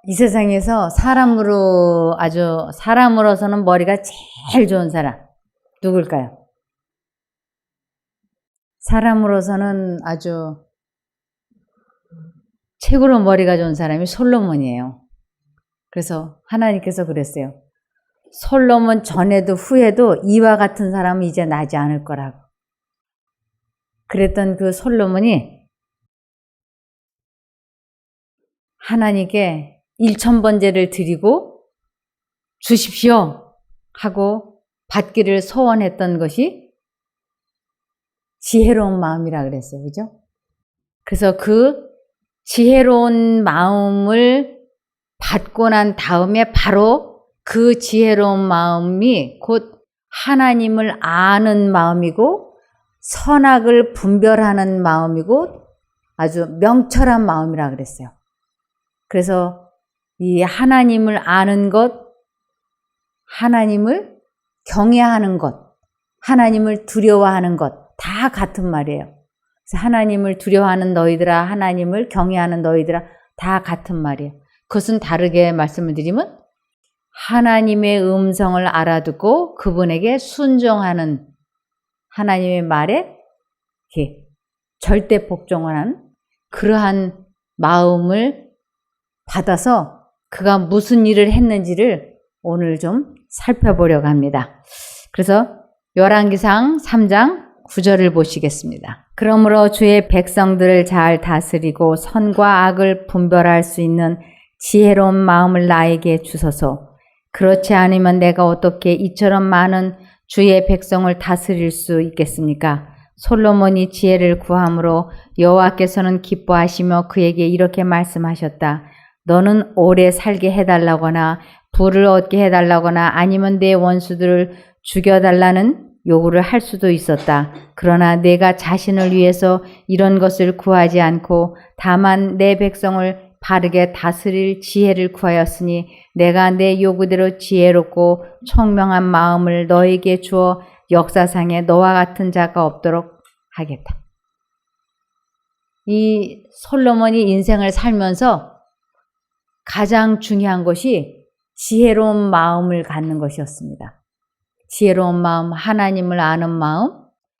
이 세상에서 사람으로서는 머리가 제일 좋은 사람 누굴까요? 사람으로서는 아주 최고로 머리가 좋은 사람이 솔로몬이에요. 그래서 하나님께서 그랬어요. 솔로몬 전에도 후에도 이와 같은 사람은 이제 나지 않을 거라고. 그랬던 그 솔로몬이 하나님께 1000번제를 드리고 주십시오 하고 받기를 소원했던 것이 지혜로운 마음이라 그랬어요. 그죠? 그래서 그 지혜로운 마음을 받고 난 다음에 바로 그 지혜로운 마음이 곧 하나님을 아는 마음이고 선악을 분별하는 마음이고 아주 명철한 마음이라 그랬어요. 그래서 이 하나님을 아는 것, 하나님을 경외하는 것, 하나님을 두려워하는 것 다 같은 말이에요. 그래서 하나님을 두려워하는 너희들아, 하나님을 경외하는 너희들아 다 같은 말이에요. 그것은 다르게 말씀을 드리면 하나님의 음성을 알아듣고 그분에게 순종하는 하나님의 말에 절대 복종하는 그러한 마음을 받아서 그가 무슨 일을 했는지를 오늘 좀 살펴보려고 합니다. 그래서 열왕기상 3장 9절을 보시겠습니다. 그러므로 주의 백성들을 잘 다스리고 선과 악을 분별할 수 있는 지혜로운 마음을 나에게 주소서. 그렇지 않으면 내가 어떻게 이처럼 많은 주의 백성을 다스릴 수 있겠습니까? 솔로몬이 지혜를 구함으로 여호와께서는 기뻐하시며 그에게 이렇게 말씀하셨다. 너는 오래 살게 해달라거나 부를 얻게 해달라거나 아니면 내 원수들을 죽여달라는 요구를 할 수도 있었다. 그러나 내가 자신을 위해서 이런 것을 구하지 않고 다만 내 백성을 바르게 다스릴 지혜를 구하였으니 내가 내 요구대로 지혜롭고 총명한 마음을 너에게 주어 역사상에 너와 같은 자가 없도록 하겠다. 이 솔로몬이 인생을 살면서 가장 중요한 것이 지혜로운 마음을 갖는 것이었습니다. 지혜로운 마음, 하나님을 아는 마음,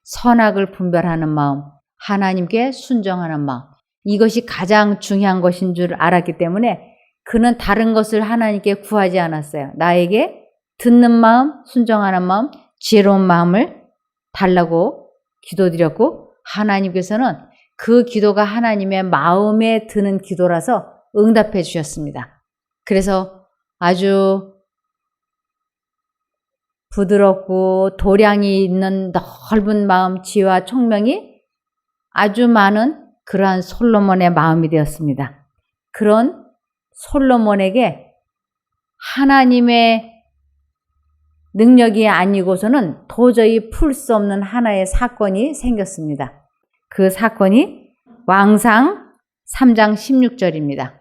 선악을 분별하는 마음, 하나님께 순종하는 마음. 이것이 가장 중요한 것인 줄 알았기 때문에 그는 다른 것을 하나님께 구하지 않았어요. 나에게 듣는 마음, 순종하는 마음, 지혜로운 마음을 달라고 기도드렸고 하나님께서는 그 기도가 하나님의 마음에 드는 기도라서 응답해 주셨습니다. 그래서 아주 부드럽고 도량이 있는 넓은 마음, 지혜와 총명이 아주 많은 그러한 솔로몬의 마음이 되었습니다. 그런 솔로몬에게 하나님의 능력이 아니고서는 도저히 풀 수 없는 하나의 사건이 생겼습니다. 그 사건이 왕상 3장 16절입니다.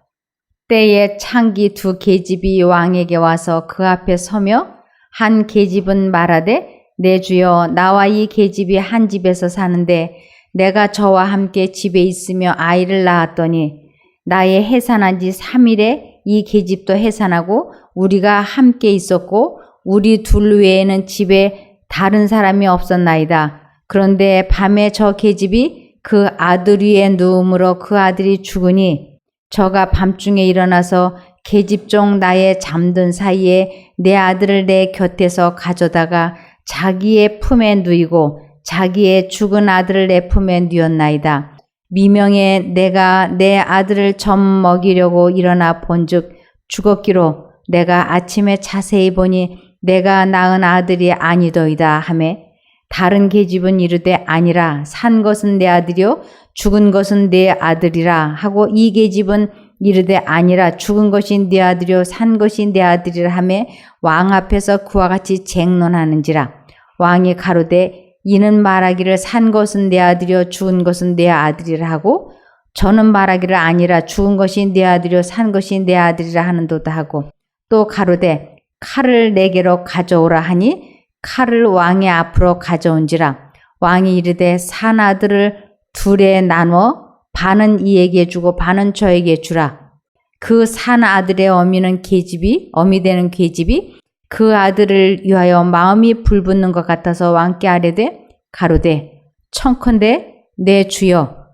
때에 창기 2 계집이 왕에게 와서 그 앞에 서며 한 계집은 말하되 내 주여 나와 이 계집이 한 집에서 사는데 내가 저와 함께 집에 있으며 아이를 낳았더니 나의 해산한 지 3일에 이 계집도 해산하고 우리가 함께 있었고 우리 둘 외에는 집에 다른 사람이 없었나이다. 그런데 밤에 저 계집이 그 아들 위에 누움으로 그 아들이 죽으니 저가 밤중에 일어나서 계집종 나의 잠든 사이에 내 아들을 내 곁에서 가져다가 자기의 품에 누이고 자기의 죽은 아들을 내 품에 누였나이다. 미명에 내가 내 아들을 점 먹이려고 일어나 본즉 죽었기로 내가 아침에 자세히 보니 내가 낳은 아들이 아니더이다 하매 다른 계집은 이르되 아니라 산 것은 내 아들이요 죽은 것은 내 아들이라 하고 이 계집은 이르되 아니라 죽은 것이 네 아들이요 산 것이 내 아들이라 하매 왕 앞에서 그와 같이 쟁론하는지라. 왕이 가로되 이는 말하기를 산 것은 내 아들이요 죽은 것은 내 아들이라 하고 저는 말하기를 아니라 죽은 것이 내 아들이요 산 것이 내 아들이라 하는도다 하고 또 가로되 칼을 내게로 가져오라 하니 칼을 왕의 앞으로 가져온지라. 왕이 이르되 산 아들을 둘에 나누어 반은 이에게 주고 반은 저에게 주라. 그 산 아들의 어미 되는 계집이 그 아들을 위하여 마음이 불붙는 것 같아서 왕께 아뢰되 가로되 청컨대 내 주여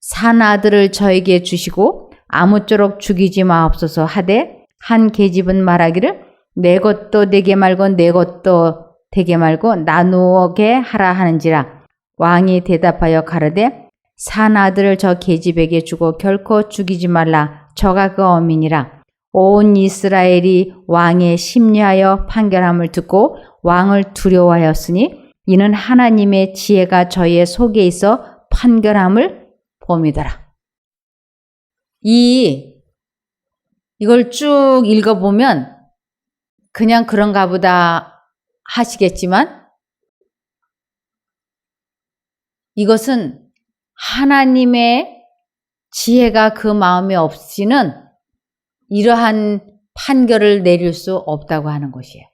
산 아들을 저에게 주시고 아무쪼록 죽이지 마옵소서 하되 한 계집은 말하기를 내 것도 되게 말고 내 것도 되게 말고 나누게 하라 하는지라. 왕이 대답하여 가로되 산 아들을 저 계집에게 주고 결코 죽이지 말라. 저가 그 어민이라. 온 이스라엘이 왕의 심리하여 판결함을 듣고 왕을 두려워하였으니 이는 하나님의 지혜가 저희의 속에 있어 판결함을 봄이더라. 이걸 쭉 읽어보면 그냥 그런가 보다 하시겠지만 이것은 하나님의 지혜가 그 마음에 없이는 이러한 판결을 내릴 수 없다고 하는 것이에요.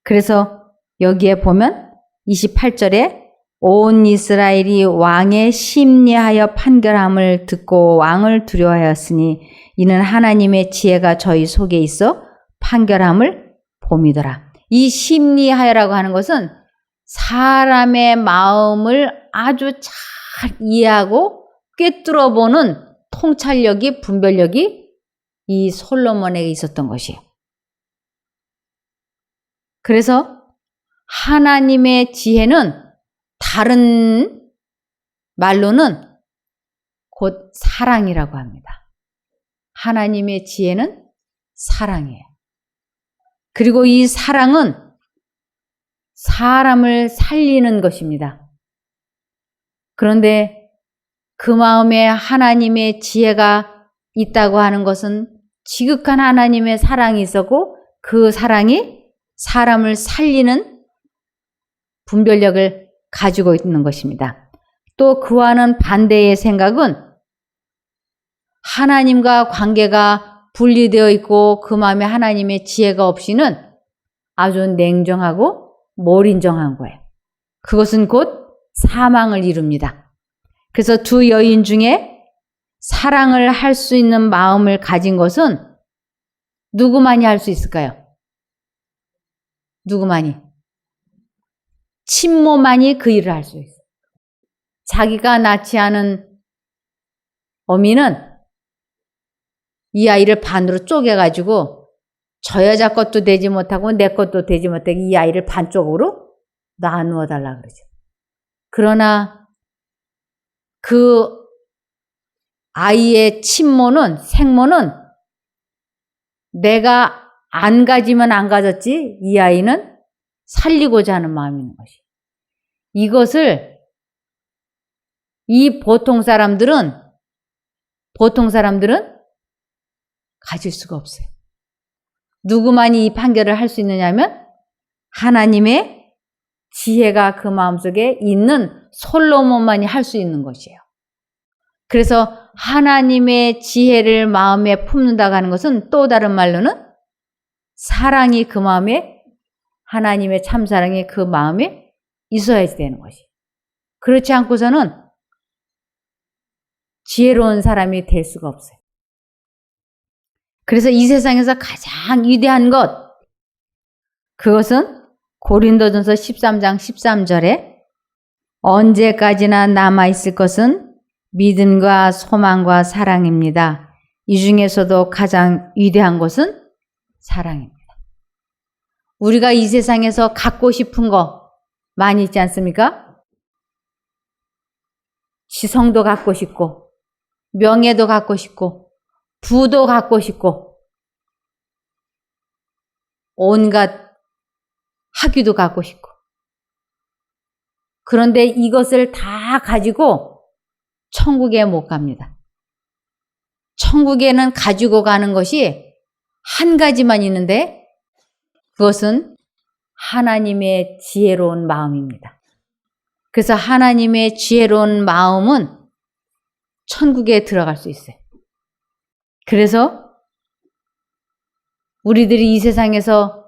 그래서 여기에 보면 28절에 온 이스라엘이 왕의 심리하여 판결함을 듣고 왕을 두려워하였으니 이는 하나님의 지혜가 저희 속에 있어 판결함을 봄이더라. 이 심리하여라고 하는 것은 사람의 마음을 아주 잘 이해하고 꿰뚫어보는 통찰력이, 분별력이 이 솔로몬에게 있었던 것이에요. 그래서 하나님의 지혜는 다른 말로는 곧 사랑이라고 합니다. 하나님의 지혜는 사랑이에요. 그리고 이 사랑은 사람을 살리는 것입니다. 그런데 그 마음에 하나님의 지혜가 있다고 하는 것은 지극한 하나님의 사랑이 있었고 그 사랑이 사람을 살리는 분별력을 가지고 있는 것입니다. 또 그와는 반대의 생각은 하나님과 관계가 분리되어 있고 그 마음에 하나님의 지혜가 없이는 아주 냉정하고 몰인정한 거예요. 그것은 곧 사망을 이룹니다. 그래서 두 여인 중에 사랑을 할 수 있는 마음을 가진 것은 누구만이 할 수 있을까요? 누구만이? 친모만이 그 일을 할 수 있어요. 자기가 낳지 않은 어미는 이 아이를 반으로 쪼개가지고 저 여자 것도 되지 못하고 내 것도 되지 못하게 이 아이를 반쪽으로 나누어 달라 그러죠. 그러나 그 아이의 친모는, 생모는 내가 안 가지면 안 가졌지 이 아이는 살리고자 하는 마음이 있는 것이. 이것을 이 보통 사람들은 가질 수가 없어요. 누구만이 이 판결을 할 수 있느냐면 하나님의 지혜가 그 마음속에 있는 솔로몬만이 할 수 있는 것이에요. 그래서 하나님의 지혜를 마음에 품는다고 하는 것은 또 다른 말로는 사랑이 그 마음에, 하나님의 참사랑이 그 마음에 있어야 되는 것이. 그렇지 않고서는 지혜로운 사람이 될 수가 없어요. 그래서 이 세상에서 가장 위대한 것, 그것은 고린도전서 13장 13절에 언제까지나 남아있을 것은 믿음과 소망과 사랑입니다. 이 중에서도 가장 위대한 것은 사랑입니다. 우리가 이 세상에서 갖고 싶은 거 많이 있지 않습니까? 지성도 갖고 싶고, 명예도 갖고 싶고, 부도 갖고 싶고, 온갖 학위도 갖고 싶고. 그런데 이것을 다 가지고 천국에 못 갑니다. 천국에는 가지고 가는 것이 한 가지만 있는데 그것은 하나님의 지혜로운 마음입니다. 그래서 하나님의 지혜로운 마음은 천국에 들어갈 수 있어요. 그래서 우리들이 이 세상에서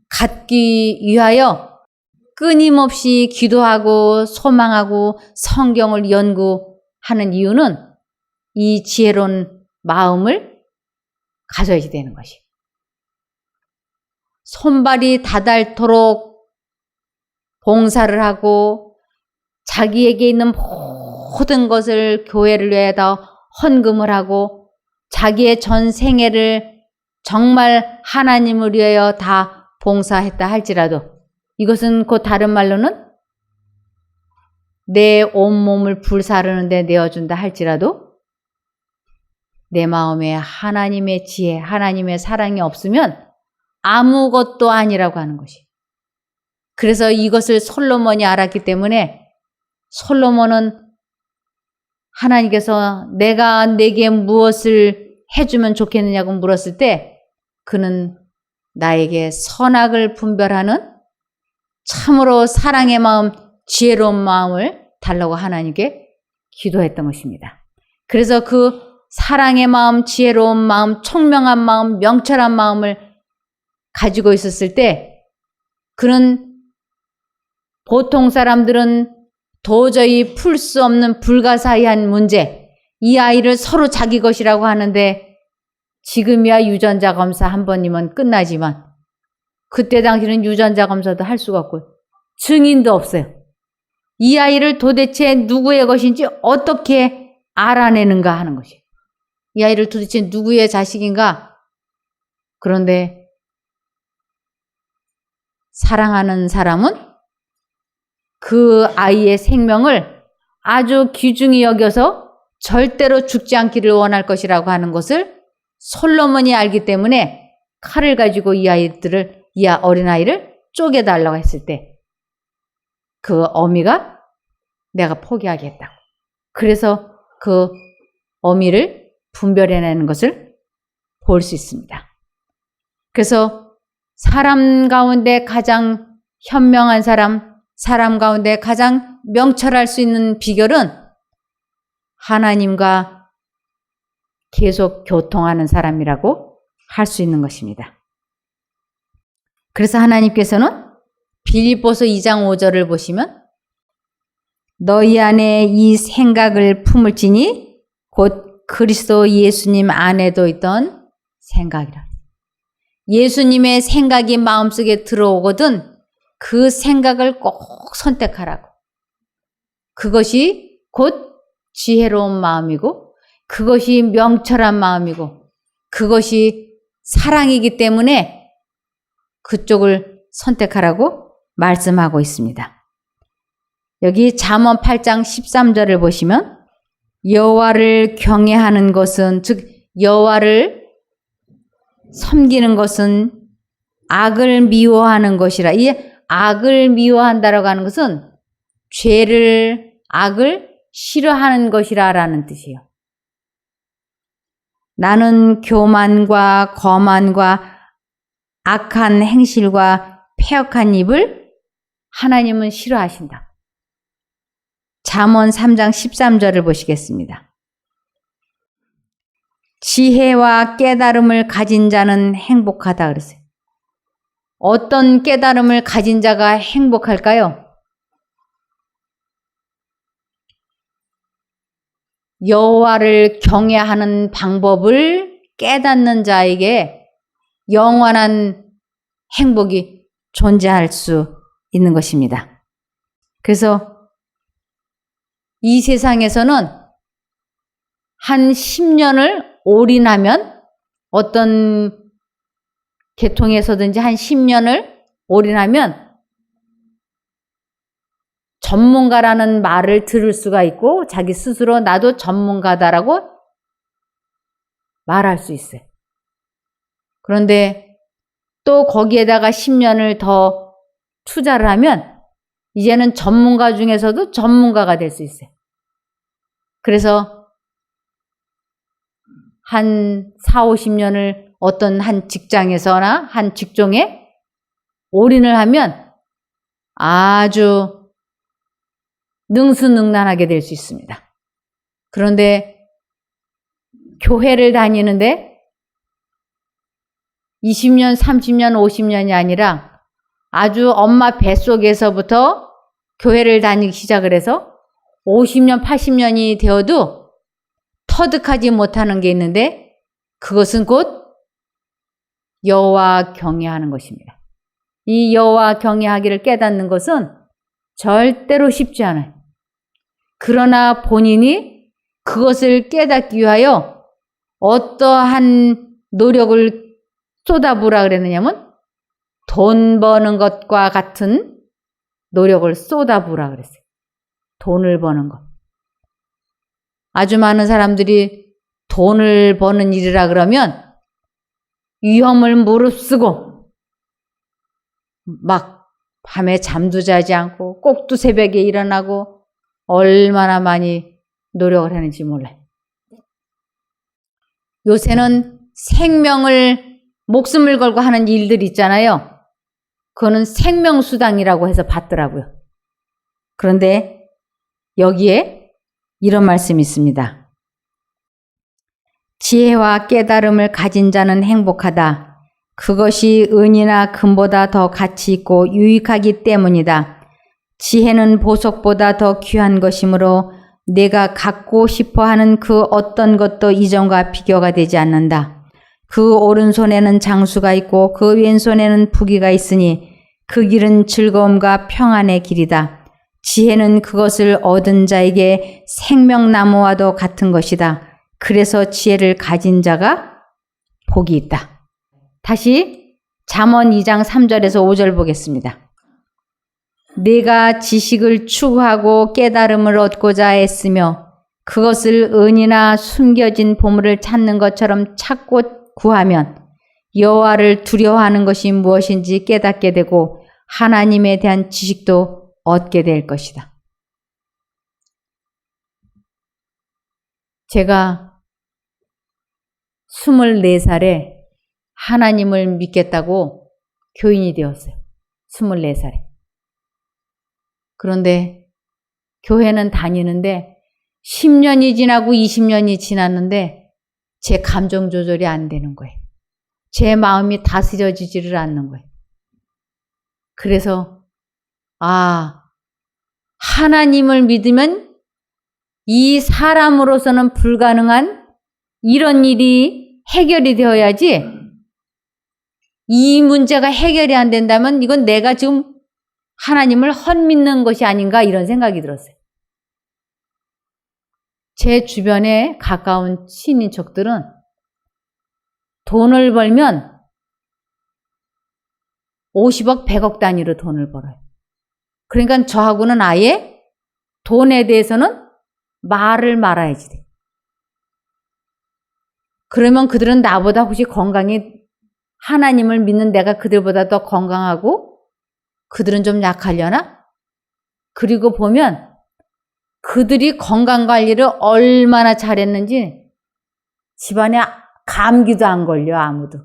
갖기 위하여 끊임없이 기도하고 소망하고 성경을 연구하는 이유는 이 지혜로운 마음을 가져야지 되는 것이. 손발이 다닳도록 봉사를 하고 자기에게 있는 모든 것을 교회를 위해서 헌금을 하고 자기의 전 생애를 정말 하나님을 위하여 다 봉사했다 할지라도 이것은 곧 다른 말로는 내 온몸을 불사르는 데 내어준다 할지라도 내 마음에 하나님의 지혜, 하나님의 사랑이 없으면 아무것도 아니라고 하는 것이. 그래서 이것을 솔로몬이 알았기 때문에 솔로몬은 하나님께서 내가 내게 무엇을 해주면 좋겠느냐고 물었을 때 그는 나에게 선악을 분별하는 참으로 사랑의 마음, 지혜로운 마음을 달라고 하나님께 기도했던 것입니다. 그래서 그 사랑의 마음, 지혜로운 마음, 총명한 마음, 명철한 마음을 가지고 있었을 때 그는 보통 사람들은 도저히 풀 수 없는 불가사의한 문제, 이 아이를 서로 자기 것이라고 하는데 지금이야 유전자 검사 한 번이면 끝나지만 그때 당시는 유전자 검사도 할 수가 없고 증인도 없어요. 이 아이를 도대체 누구의 것인지 어떻게 알아내는가 하는 것이. 이 아이를 도대체 누구의 자식인가? 그런데 사랑하는 사람은 그 아이의 생명을 아주 귀중히 여겨서 절대로 죽지 않기를 원할 것이라고 하는 것을 솔로몬이 알기 때문에 칼을 가지고 이 어린아이를 쪼개달라고 했을 때 그 어미가 내가 포기하겠다고. 그래서 그 어미를 분별해내는 것을 볼 수 있습니다. 그래서 사람 가운데 가장 현명한 사람 가운데 가장 명철할 수 있는 비결은 하나님과 계속 교통하는 사람이라고 할 수 있는 것입니다. 그래서 하나님께서는 빌립보서 2장 5절을 보시면 너희 안에 이 생각을 품을지니 곧 그리스도 예수님 안에도 있던 생각이라. 예수님의 생각이 마음속에 들어오거든 그 생각을 꼭 선택하라고. 그것이 곧 지혜로운 마음이고 그것이 명철한 마음이고 그것이 사랑이기 때문에 그쪽을 선택하라고 말씀하고 있습니다. 여기 잠언 8장 13절을 보시면 여호와를 경외하는 것은 즉 여호와를 섬기는 것은 악을 미워하는 것이라. 이 악을 미워한다라고 하는 것은 악을 싫어하는 것이라는 뜻이에요. 나는 교만과 거만과 악한 행실과 패역한 입을 하나님은 싫어하신다. 잠언 3장 13절을 보시겠습니다. 지혜와 깨달음을 가진 자는 행복하다 그랬어요. 어떤 깨달음을 가진 자가 행복할까요? 여호와를 경외하는 방법을 깨닫는 자에게 영원한 행복이 존재할 수 있는 것입니다. 그래서 이 세상에서는 한 10년을 올인하면 어떤 계통에서든지 한 10년을 올인하면 전문가라는 말을 들을 수가 있고 자기 스스로 나도 전문가다라고 말할 수 있어요. 그런데 또 거기에다가 10년을 더 투자를 하면 이제는 전문가 중에서도 전문가가 될 수 있어요. 그래서 한 4, 50년을 어떤 한 직장에서나 한 직종에 올인을 하면 아주 능수능란하게 될 수 있습니다. 그런데 교회를 다니는데 20년, 30년, 50년이 아니라 아주 엄마 뱃속에서부터 교회를 다니기 시작을 해서 50년, 80년이 되어도 터득하지 못하는 게 있는데 그것은 곧 여호와 경외하는 것입니다. 이 여호와 경외하기를 깨닫는 것은 절대로 쉽지 않아요. 그러나 본인이 그것을 깨닫기 위하여 어떠한 노력을 쏟아부으라 그랬느냐면 돈 버는 것과 같은 노력을 쏟아부으라 그랬어요. 돈을 버는 것. 아주 많은 사람들이 돈을 버는 일이라 그러면 위험을 무릅쓰고 막 밤에 잠도 자지 않고 꼭두 새벽에 일어나고 얼마나 많이 노력을 하는지 몰라요. 요새는 생명을 목숨을 걸고 하는 일들 있잖아요. 그거는 생명수당이라고 해서 받더라고요. 그런데 여기에 이런 말씀이 있습니다. 지혜와 깨달음을 가진 자는 행복하다. 그것이 은이나 금보다 더 가치 있고 유익하기 때문이다. 지혜는 보석보다 더 귀한 것이므로 내가 갖고 싶어 하는 그 어떤 것도 이전과 비교가 되지 않는다. 그 오른손에는 장수가 있고 그 왼손에는 부귀가 있으니 그 길은 즐거움과 평안의 길이다. 지혜는 그것을 얻은 자에게 생명나무와도 같은 것이다. 그래서 지혜를 가진 자가 복이 있다. 다시 잠언 2장 3절에서 5절 보겠습니다. 내가 지식을 추구하고 깨달음을 얻고자 애쓰며 그것을 은이나 숨겨진 보물을 찾는 것처럼 찾고 구하면 여호와를 두려워하는 것이 무엇인지 깨닫게 되고 하나님에 대한 지식도 얻게 될 것이다. 제가 24살에 하나님을 믿겠다고 교인이 되었어요. 24살에. 그런데 교회는 다니는데 10년이 지나고 20년이 지났는데 제 감정 조절이 안 되는 거예요. 제 마음이 다스려지지를 않는 거예요. 그래서 하나님을 믿으면 이 사람으로서는 불가능한 이런 일이 해결이 되어야지, 이 문제가 해결이 안 된다면 이건 내가 지금 하나님을 헛믿는 것이 아닌가 이런 생각이 들었어요. 제 주변에 가까운 친인척들은 돈을 벌면 50억, 100억 단위로 돈을 벌어요. 그러니까 저하고는 아예 돈에 대해서는 말을 말아야지 돼. 그러면 그들은 나보다 혹시 건강이, 하나님을 믿는 내가 그들보다 더 건강하고 그들은 좀 약하려나? 그리고 보면 그들이 건강관리를 얼마나 잘했는지 집안에 감기도 안 걸려, 아무도.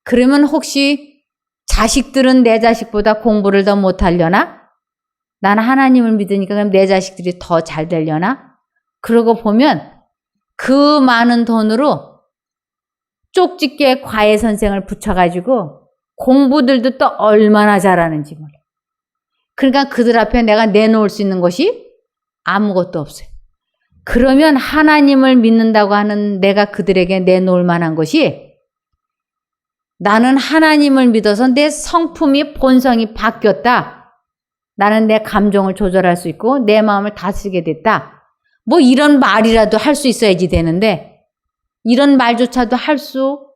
그러면 혹시 자식들은 내 자식보다 공부를 더 못하려나? 나는 하나님을 믿으니까 그럼 내 자식들이 더 잘 되려나? 그러고 보면 그 많은 돈으로 쪽집게 과외 선생을 붙여가지고 공부들도 또 얼마나 잘하는지 몰라. 그러니까 그들 앞에 내가 내놓을 수 있는 것이 아무것도 없어요. 그러면 하나님을 믿는다고 하는 내가 그들에게 내놓을 만한 것이, 나는 하나님을 믿어서 내 성품이, 본성이 바뀌었다. 나는 내 감정을 조절할 수 있고 내 마음을 다스리게 됐다. 뭐 이런 말이라도 할 수 있어야지 되는데 이런 말조차도 할 수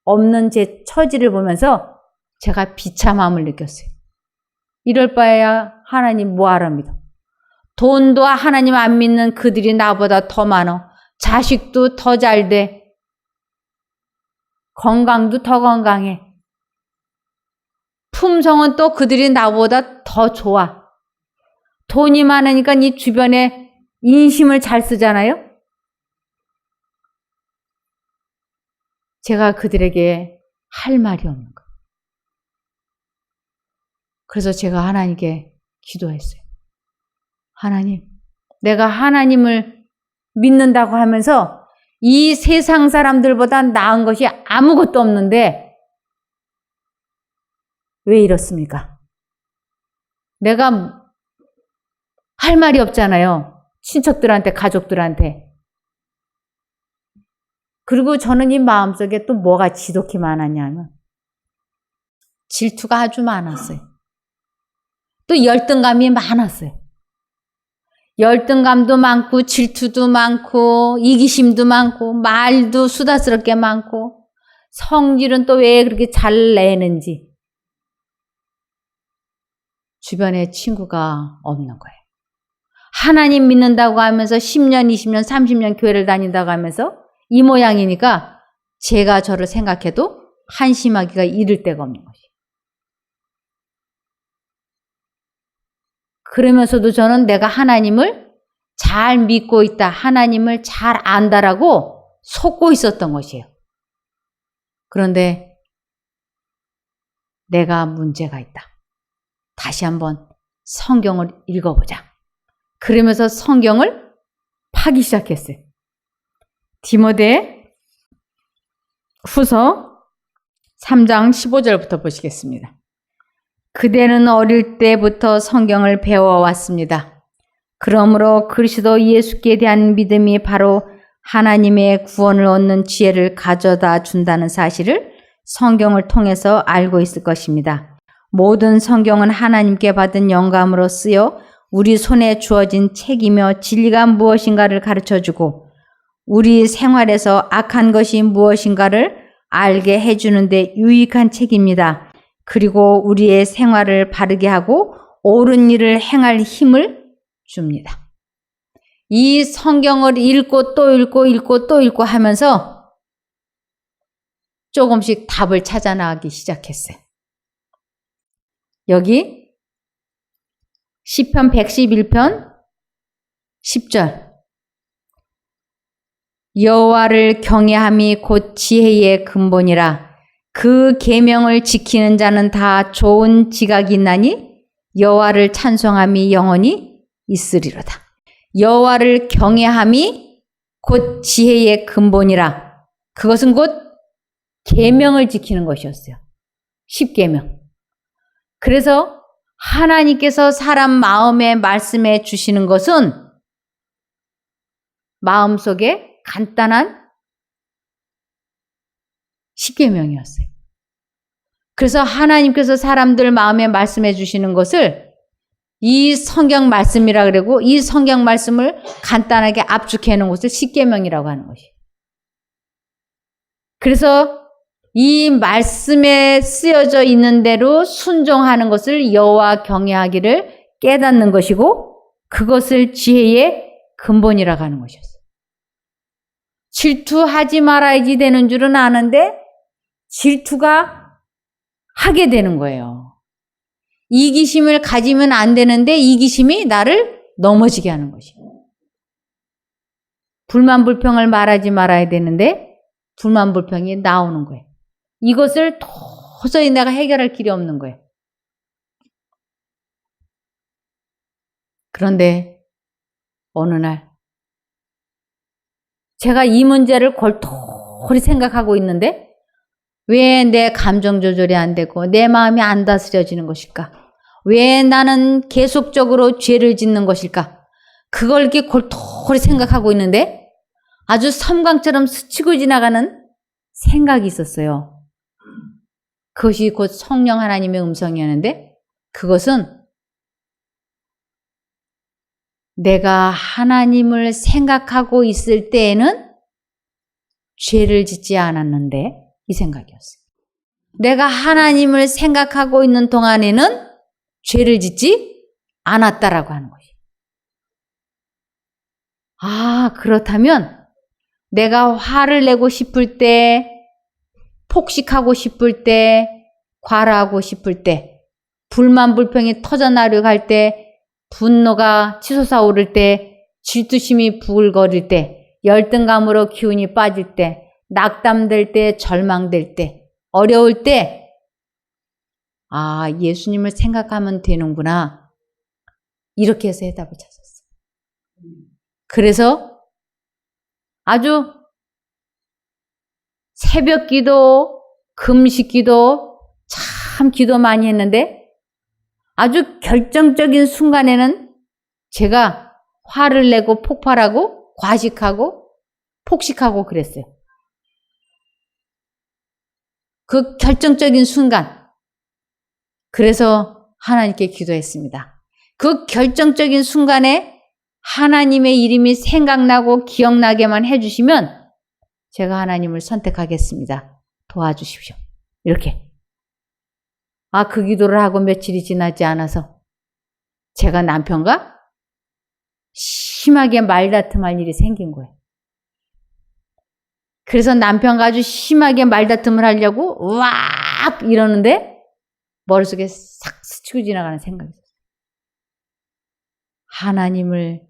없는 제 처지를 보면서 제가 비참함을 느꼈어요. 이럴 바에야 하나님 뭐하러 믿어. 돈도 하나님 안 믿는 그들이 나보다 더 많어. 자식도 더 잘 돼. 건강도 더 건강해. 품성은 또 그들이 나보다 더 좋아. 돈이 많으니까 이 주변에 인심을 잘 쓰잖아요. 제가 그들에게 할 말이 없는 거예요. 그래서 제가 하나님께 기도했어요. 하나님, 내가 하나님을 믿는다고 하면서 이 세상 사람들보다 나은 것이 아무것도 없는데 왜 이렇습니까? 내가 할 말이 없잖아요. 친척들한테, 가족들한테. 그리고 저는 이 마음속에 또 뭐가 지독히 많았냐면 질투가 아주 많았어요. 또 열등감이 많았어요. 열등감도 많고 질투도 많고 이기심도 많고 말도 수다스럽게 많고 성질은 또 왜 그렇게 잘 내는지 주변에 친구가 없는 거예요. 하나님 믿는다고 하면서 10년, 20년, 30년 교회를 다닌다고 하면서 이 모양이니까 제가 저를 생각해도 한심하기가 이를 데가 없는 것이에요. 그러면서도 저는 내가 하나님을 잘 믿고 있다, 하나님을 잘 안다라고 속고 있었던 것이에요. 그런데 내가 문제가 있다. 다시 한번 성경을 읽어보자. 그러면서 성경을 파기 시작했어요. 디모데 후서 3장 15절부터 보시겠습니다. 그대는 어릴 때부터 성경을 배워왔습니다. 그러므로 그리스도 예수께 대한 믿음이 바로 하나님의 구원을 얻는 지혜를 가져다 준다는 사실을 성경을 통해서 알고 있을 것입니다. 모든 성경은 하나님께 받은 영감으로 쓰여 우리 손에 주어진 책이며 진리가 무엇인가를 가르쳐주고 우리 생활에서 악한 것이 무엇인가를 알게 해주는데 유익한 책입니다. 그리고 우리의 생활을 바르게 하고 옳은 일을 행할 힘을 줍니다. 이 성경을 읽고 또 읽고 읽고 또 읽고 하면서 조금씩 답을 찾아 나가기 시작했어요. 여기 시편 111편 10절 여호와를 경외함이 곧 지혜의 근본이라 그 계명을 지키는 자는 다 좋은 지각이 있나니 여호와를 찬송함이 영원히 있으리로다. 여호와를 경외함이 곧 지혜의 근본이라 그것은 곧 계명을 지키는 것이었어요. 10계명. 그래서 하나님께서 사람 마음에 말씀해 주시는 것은 마음속에 간단한 10계명이었어요. 그래서 하나님께서 사람들 마음에 말씀해 주시는 것을 이 성경 말씀이라 그러고 이 성경 말씀을 간단하게 압축해 놓은 것을 10계명이라고 하는 것이에요. 그래서 이 말씀에 쓰여져 있는 대로 순종하는 것을 여호와 경외하기를 깨닫는 것이고 그것을 지혜의 근본이라고 하는 것이었어요. 질투하지 말아야지 되는 줄은 아는데 질투가 하게 되는 거예요. 이기심을 가지면 안 되는데 이기심이 나를 넘어지게 하는 것이에요. 불만 불평을 말하지 말아야 되는데 불만 불평이 나오는 거예요. 이것을 도저히 내가 해결할 길이 없는 거예요. 그런데 어느 날 제가 이 문제를 골똘히 생각하고 있는데 왜 내 감정 조절이 안 되고 내 마음이 안 다스려지는 것일까? 왜 나는 계속적으로 죄를 짓는 것일까? 그걸 이렇게 골똘히 생각하고 있는데 아주 섬광처럼 스치고 지나가는 생각이 있었어요. 그것이 곧 성령 하나님의 음성이었는데 그것은 내가 하나님을 생각하고 있을 때에는 죄를 짓지 않았는데 이 생각이었어요. 내가 하나님을 생각하고 있는 동안에는 죄를 짓지 않았다라고 하는 것이에요. 아, 그렇다면 내가 화를 내고 싶을 때, 폭식하고 싶을 때, 과라하고 싶을 때, 불만 불평이 터져나려고 할 때, 분노가 치솟아 오를 때, 질투심이 부글거릴 때, 열등감으로 기운이 빠질 때, 낙담될 때, 절망될 때, 어려울 때, 아, 예수님을 생각하면 되는구나. 이렇게 해서 해답을 찾았어요. 그래서 아주 새벽 기도, 금식 기도, 참 기도 많이 했는데 아주 결정적인 순간에는 제가 화를 내고 폭발하고 과식하고 폭식하고 그랬어요. 그 결정적인 순간. 그래서 하나님께 기도했습니다. 그 결정적인 순간에 하나님의 이름이 생각나고 기억나게만 해주시면 제가 하나님을 선택하겠습니다. 도와주십시오. 이렇게. 그 기도를 하고 며칠이 지나지 않아서 제가 남편과 심하게 말다툼할 일이 생긴 거예요. 그래서 남편과 아주 심하게 말다툼을 하려고 으악 이러는데 머릿속에 싹 스치고 지나가는 생각이 있었어요. 하나님을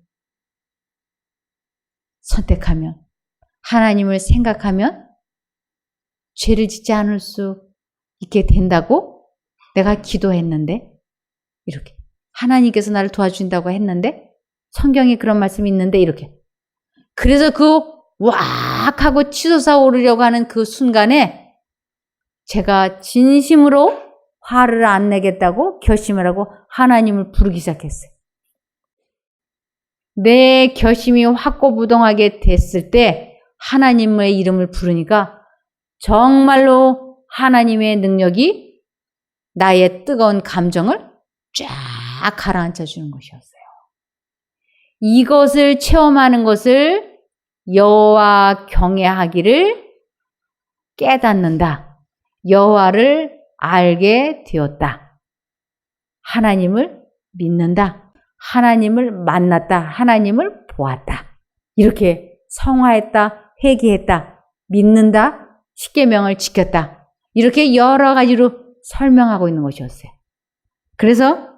선택하면, 하나님을 생각하면 죄를 짓지 않을 수 있게 된다고 내가 기도했는데, 이렇게 하나님께서 나를 도와준다고 했는데, 성경에 그런 말씀이 있는데 이렇게. 그래서 그 왁 하고 치솟아 오르려고 하는 그 순간에 제가 진심으로 화를 안 내겠다고 결심을 하고 하나님을 부르기 시작했어요. 내 결심이 확고부동하게 됐을 때 하나님의 이름을 부르니까 정말로 하나님의 능력이 나의 뜨거운 감정을 쫙 가라앉혀 주는 것이었어요. 이것을 체험하는 것을 여호와 경외하기를 깨닫는다. 여호와를 알게 되었다. 하나님을 믿는다. 하나님을 만났다. 하나님을 보았다. 이렇게 성화했다. 회개했다. 믿는다. 십계명을 지켰다. 이렇게 여러 가지로 설명하고 있는 것이었어요. 그래서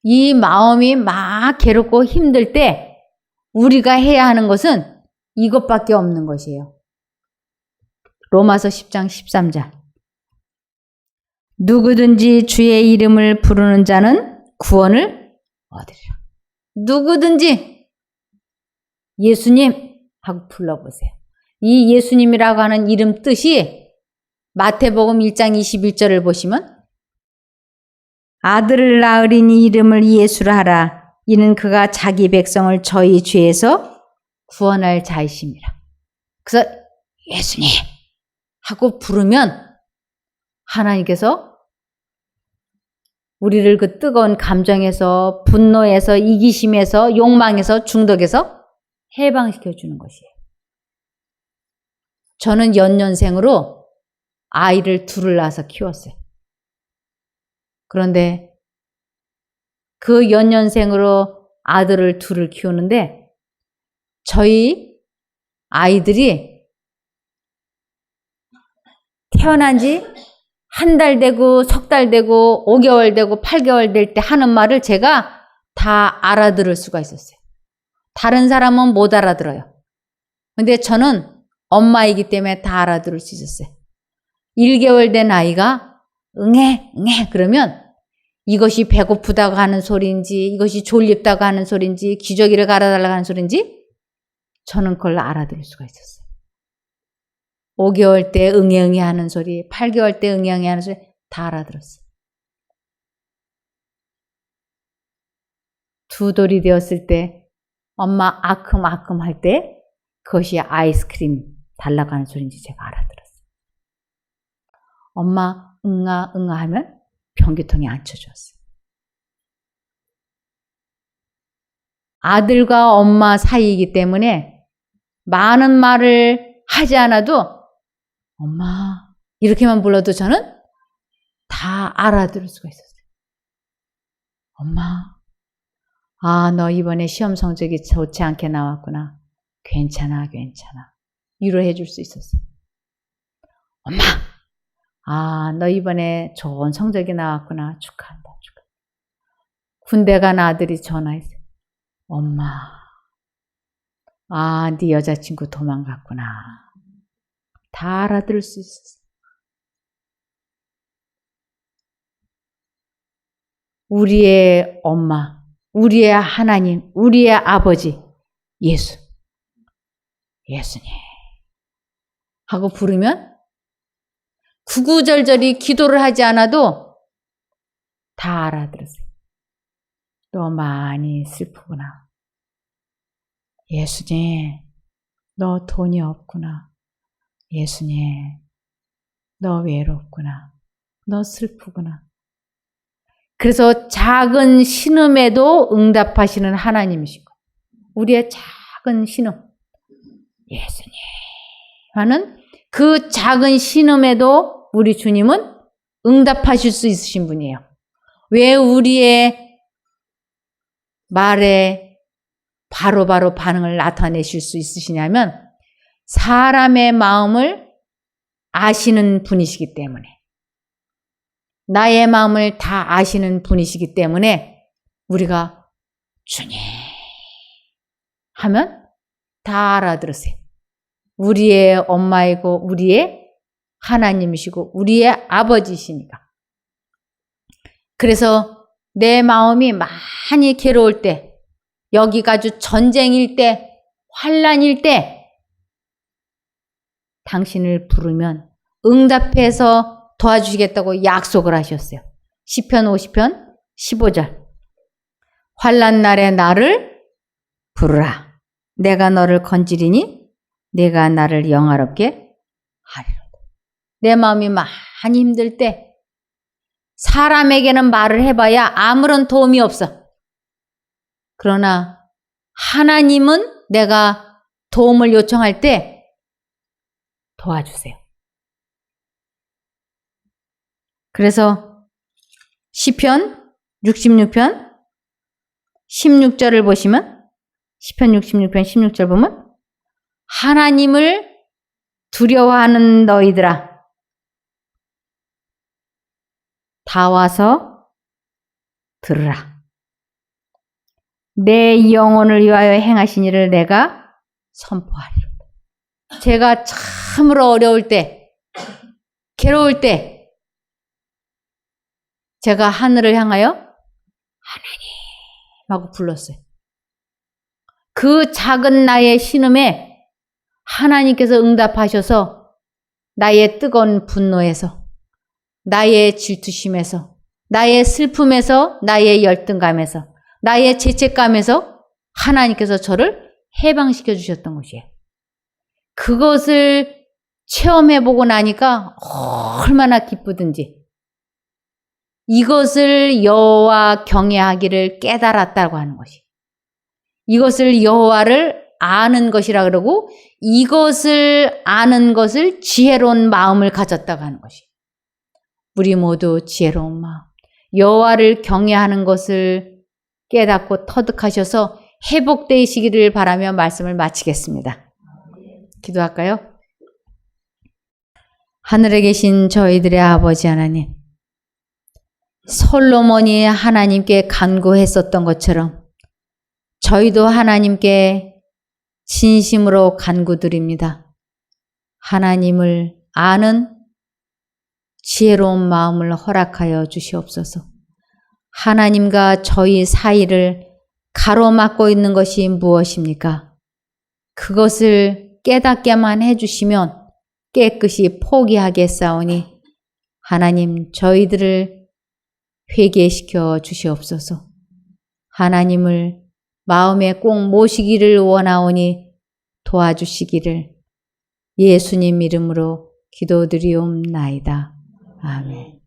이 마음이 막 괴롭고 힘들 때 우리가 해야 하는 것은 이것밖에 없는 것이에요. 로마서 10장 13절. 누구든지 주의 이름을 부르는 자는 구원을 얻으리라. 누구든지 예수님 하고 불러보세요. 이 예수님이라고 하는 이름 뜻이 마태복음 1장 21절을 보시면 아들을 낳으리니 이름을 예수라 하라. 이는 그가 자기 백성을 저희 죄에서 구원할 자이심이라. 그래서 예수님 하고 부르면 하나님께서 우리를 그 뜨거운 감정에서, 분노에서, 이기심에서, 욕망에서, 중독에서 해방시켜 주는 것이에요. 저는 연년생으로 아이를 둘을 낳아서 키웠어요. 그런데 그 연년생으로 아들을 둘을 키우는데 저희 아이들이 태어난 지 한 달 되고 석 달 되고 5개월 되고 8개월 될 때 하는 말을 제가 다 알아들을 수가 있었어요. 다른 사람은 못 알아들어요. 근데 저는 엄마이기 때문에 다 알아들을 수 있었어요. 1개월 된 아이가 응애 응애 그러면 이것이 배고프다고 하는 소리인지 이것이 졸립다고 하는 소리인지 기저귀를 갈아달라고 하는 소리인지 저는 그걸 알아들을 수가 있었어요. 5개월 때 응애응애 하는 소리, 8개월 때 응애응애 하는 소리 다 알아들었어요. 두 돌이 되었을 때 엄마 아큼아큼 할 때 그것이 아이스크림 달라고 하는 소리인지 제가 알아들었어요. 엄마 응아 응아 하면 변기통에 앉혀주었어요. 아들과 엄마 사이이기 때문에 많은 말을 하지 않아도 엄마 이렇게만 불러도 저는 다 알아들을 수가 있었어요. 엄마 너 이번에 시험 성적이 좋지 않게 나왔구나. 괜찮아 괜찮아. 위로해 줄 수 있었어요. 엄마 너 이번에 좋은 성적이 나왔구나. 축하한다. 축하. 군대 간 아들이 전화했어요. 엄마 네 여자친구 도망갔구나. 다 알아들을 수 있었어요. 우리의 엄마, 우리의 하나님, 우리의 아버지, 예수님 하고 부르면 구구절절히 기도를 하지 않아도 다 알아들었어요. 너 많이 슬프구나. 예수님, 너 돈이 없구나. 예수님, 너 외롭구나. 너 슬프구나. 그래서 작은 신음에도 응답하시는 하나님이시고, 우리의 작은 신음, 예수님 하는 그 작은 신음에도 우리 주님은 응답하실 수 있으신 분이에요. 왜 우리의 말에 바로바로 반응을 나타내실 수 있으시냐면 사람의 마음을 아시는 분이시기 때문에, 나의 마음을 다 아시는 분이시기 때문에 우리가 주님 하면 다 알아들으세요. 우리의 엄마이고 우리의 하나님이시고 우리의 아버지시니까. 그래서 내 마음이 많이 괴로울 때, 여기가 아주 전쟁일 때, 환난일 때 당신을 부르면 응답해서 도와주시겠다고 약속을 하셨어요. 시편 50편 15절. 환난 날에 나를 부르라. 내가 너를 건지리니 내가 나를 영화롭게 하리로다. 내 마음이 많이 힘들 때 사람에게는 말을 해봐야 아무런 도움이 없어. 그러나 하나님은 내가 도움을 요청할 때 도와주세요. 그래서 시편 66편 16절을 보시면, 시편 66편 16절 보면 하나님을 두려워하는 너희들아 다 와서 들으라. 내 영혼을 위하여 행하신 일을 내가 선포하리로다. 제가 참으로 어려울 때, 괴로울 때 제가 하늘을 향하여 하나님 하고 불렀어요. 그 작은 나의 신음에 하나님께서 응답하셔서 나의 뜨거운 분노에서, 나의 질투심에서, 나의 슬픔에서, 나의 열등감에서, 나의 죄책감에서 하나님께서 저를 해방시켜 주셨던 것이에요. 그것을 체험해보고 나니까 얼마나 기쁘든지, 이것을 여호와 경외하기를 깨달았다고 하는 것이, 이것을 여호와를 아는 것이라 그러고, 이것을 아는 것을 지혜로운 마음을 가졌다고 하는 것이, 우리 모두 지혜로운 마음, 여호와를 경외하는 것을 깨닫고 터득하셔서 회복되시기를 바라며 말씀을 마치겠습니다. 기도할까요? 하늘에 계신 저희들의 아버지 하나님, 솔로몬이 하나님께 간구했었던 것처럼 저희도 하나님께 진심으로 간구드립니다. 하나님을 아는 지혜로운 마음을 허락하여 주시옵소서. 하나님과 저희 사이를 가로막고 있는 것이 무엇입니까? 그것을 깨닫게만 해주시면 깨끗이 포기하겠사오니 하나님 저희들을 회개시켜 주시옵소서. 하나님을 마음에 꼭 모시기를 원하오니 도와주시기를 예수님 이름으로 기도드리옵나이다. 아멘.